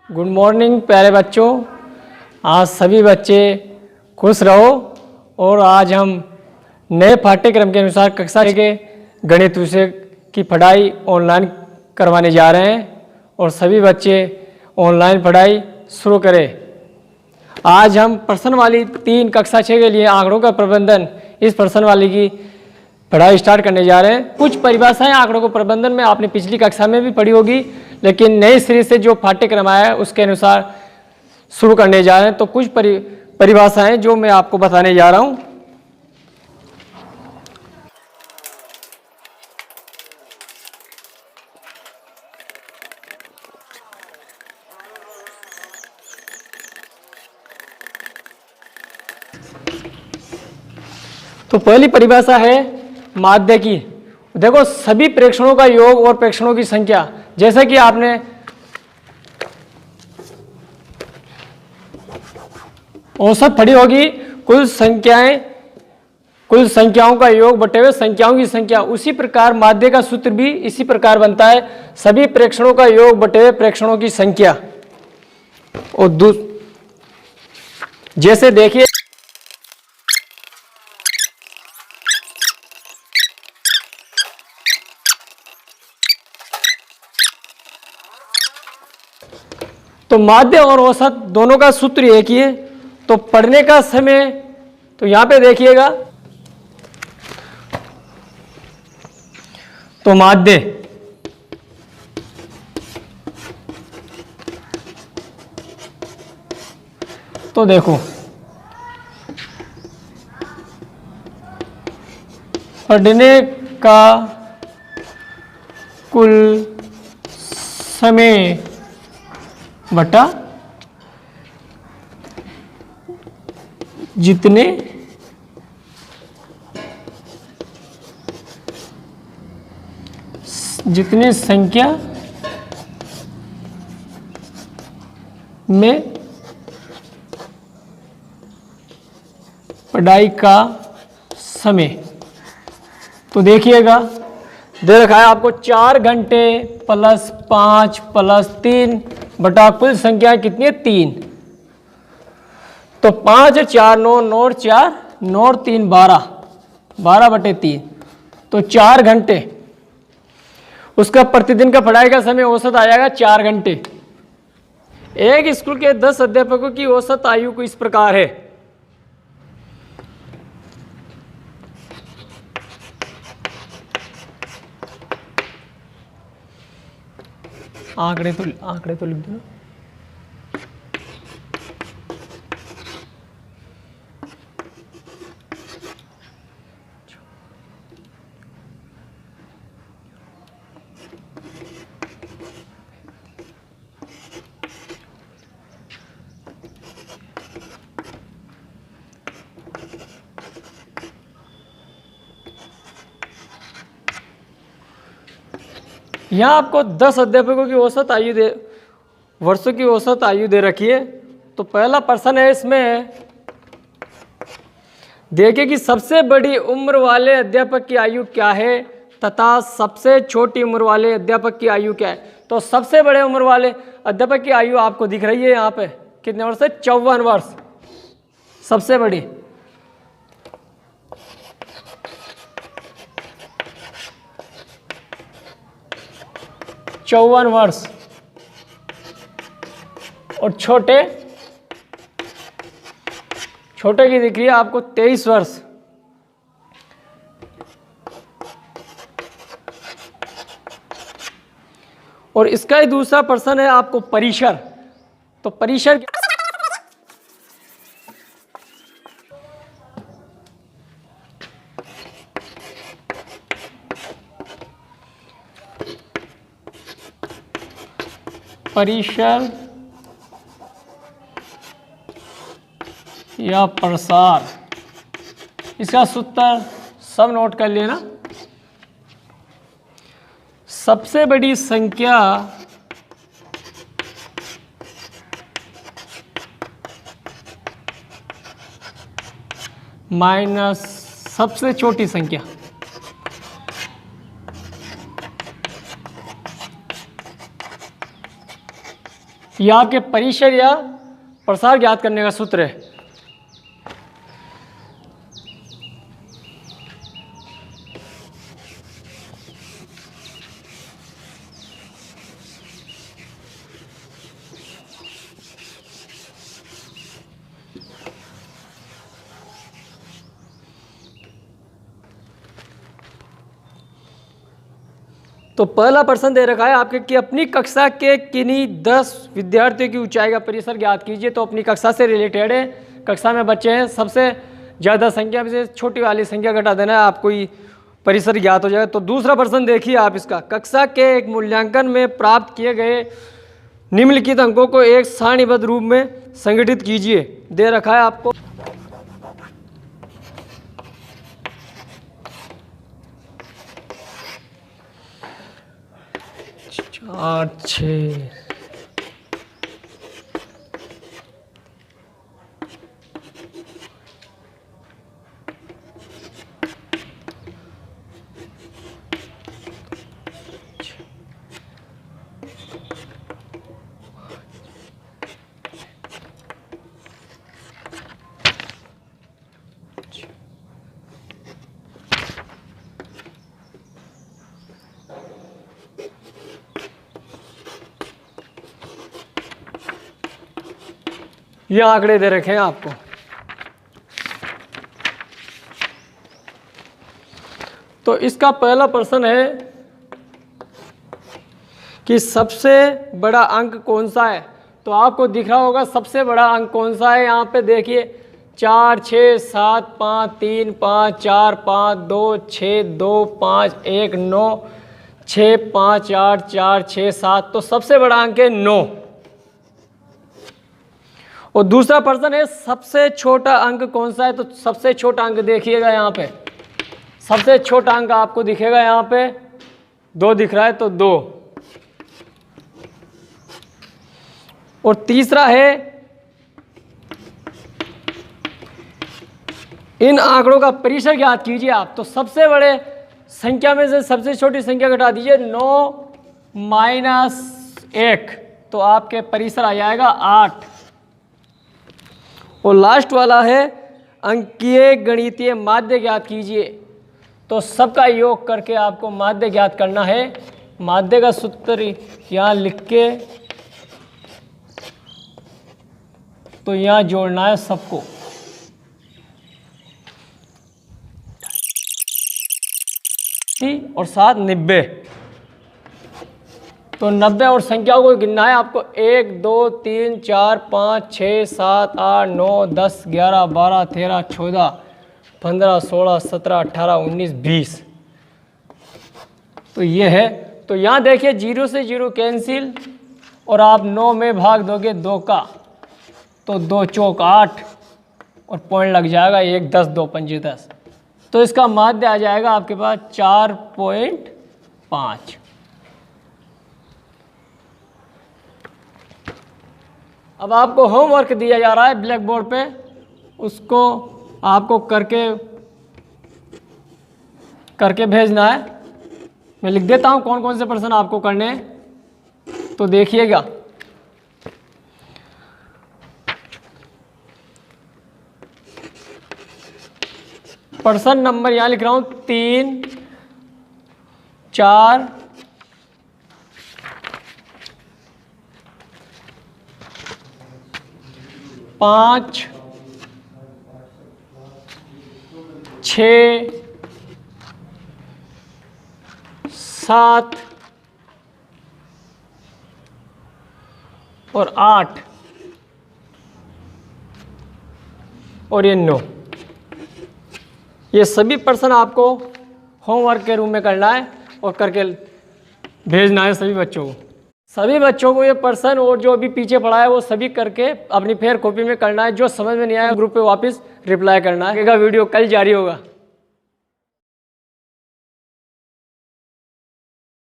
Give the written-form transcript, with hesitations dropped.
Good morning प्यारे बच्चों। आज सभी बच्चे खुश रहो और आज हम नए पाठ्यक्रम के अनुसार कक्षा के गणित विषय की पढ़ाई ऑनलाइन करवाने जा रहे हैं और सभी बच्चे ऑनलाइन पढ़ाई शुरू करें। आज हम प्रश्न वाली 3 कक्षा 6 के लिए आंकड़ों का प्रबंधन इस प्रश्न वाली की पढ़ाई स्टार्ट करने जा रहे हैं। कुछ परिभाषाएं आंकड़ों को प्रबंधन में आपने पिछली कक्षा में भी पढ़ी होगी, लेकिन नए सिरे से जो पाठ्यक्रम आया है उसके अनुसार शुरू करने जा रहे हैं। तो कुछ परिभाषाएं जो मैं आपको बताने जा रहा हूं। तो पहली परिभाषा है माध्य की। देखो, सभी प्रेक्षणों का योग और प्रेक्षणों की संख्या, जैसा कि आपने औसत पढ़ी होगी, कुल संख्याओं का योग बटे हुए संख्याओं की संख्या, उसी प्रकार माध्य का सूत्र भी इसी प्रकार बनता है, सभी प्रेक्षणों का योग बटे हुए प्रेक्षणों की संख्या। और जैसे देखिए, तो माध्य और औसत दोनों का सूत्र एक ही है। तो पढ़ने का समय, तो यहां पे देखिएगा, तो माध्य तो देखो, पढ़ने का कुल समय बटा जितने संख्या में पढ़ाई का समय। तो देखिएगा, दे रखा है आपको 4 घंटे प्लस 5 प्लस 3 बटा कुल संख्या कितनी है 3। तो 5 4 9 9 4 9 3 12 12 बटे 3, तो 4 घंटे। उसका प्रतिदिन का पढ़ाई का समय औसत आ जाएगा 4 घंटे। एक स्कूल के 10 अध्यापकों की औसत आयु को इस प्रकार है। आंकड़े तो लिख दो। यहाँ आपको 10 अध्यापकों की औसत आयु वर्षों की औसत आयु दे रखी है। तो पहला प्रश्न है इसमें, देखिए कि सबसे बड़ी उम्र वाले अध्यापक की आयु क्या है तथा सबसे छोटी उम्र वाले अध्यापक की आयु क्या है। तो सबसे बड़े उम्र वाले अध्यापक की आयु आपको दिख रही है यहाँ पे, कितने वर्ष है 54 वर्ष सबसे बड़ी। चौवन वर्ष। और छोटे की दिख रही है आपको 23 वर्ष। और इसका ही दूसरा प्रश्न है आपको परिसर। तो परिसर या प्रसार, इसका सूत्र सब नोट कर लेना। सबसे बड़ी संख्या माइनस सबसे छोटी संख्या। यह आपके परिसर या प्रसार ज्ञात करने का सूत्र है। तो पहला प्रश्न दे रखा है आपके कि अपनी कक्षा के किन्हीं 10 विद्यार्थियों की ऊंचाई का परिसर ज्ञात कीजिए। तो अपनी कक्षा से रिलेटेड है, कक्षा में बच्चे हैं, सबसे ज़्यादा संख्या में से छोटी वाली संख्या घटा देना है, आपको ही परिसर ज्ञात हो जाएगा। तो दूसरा प्रश्न देखिए आप इसका, कक्षा के एक मूल्यांकन में प्राप्त किए गए निम्नलिखित अंकों को एक सारणीबद्ध रूप में संगठित कीजिए। दे रखा है आपको 8 6 ये आंकड़े दे रखे हैं आपको। तो इसका पहला प्रश्न है कि सबसे बड़ा अंक कौन सा है। तो आपको दिख रहा होगा सबसे बड़ा अंक कौन सा है। यहाँ पे देखिए 4 6 7 5 3 5 4 5 2 6 2 5 1 9 6 5 8 4 6 7। तो सबसे बड़ा अंक है 9। और दूसरा प्रश्न है सबसे छोटा अंक कौन सा है। तो सबसे छोटा अंक देखिएगा यहाँ पे, सबसे छोटा अंक आपको दिखेगा यहाँ पे 2 दिख रहा है, तो 2। और तीसरा है इन आंकड़ों का परिसर ज्ञात कीजिए आप। तो सबसे बड़े संख्या में से सबसे छोटी संख्या घटा दीजिए, 9 - 1, तो आपके परिसर आ जाएगा 8। और लास्ट वाला है अंकीय गणितीय माध्य ज्ञात कीजिए। तो सबका योग करके आपको माध्य ज्ञात करना है। माध्य का सूत्र यहाँ लिख के तो यहाँ जोड़ना है सबको। और 7 90। तो 90 और संख्याओं को गिनना है आपको, 1 2 3 4 5 6 7 8 9 10 11 12 13 14 15 16 17 18 19 20। तो ये है। तो यहाँ देखिए 0 से 0 कैंसिल, और आप 9 में भाग दोगे 2 का, तो 2 चौक 8 और पॉइंट लग जाएगा 1 10 2 5 10। तो इसका माध्य आ जाएगा आपके पास 4.5। अब आपको होमवर्क दिया जा रहा है ब्लैक बोर्ड पे, उसको आपको करके भेजना है। मैं लिख देता हूँ कौन कौन से प्रश्न आपको करने हैं, तो देखिएगा। प्रश्न नंबर यहाँ लिख रहा हूँ 3 4 5 6 7 और 8 और ये 9। ये सभी प्रश्न आपको होमवर्क के रूम में करना है और करके भेजना है सभी बच्चों को। सभी बच्चों को ये प्रश्न और जो अभी पीछे पढ़ा है वो सभी करके अपनी फेयर कॉपी में करना है। जो समझ में नहीं आया ग्रुप पे वापस रिप्लाई करना है। वीडियो कल जारी होगा।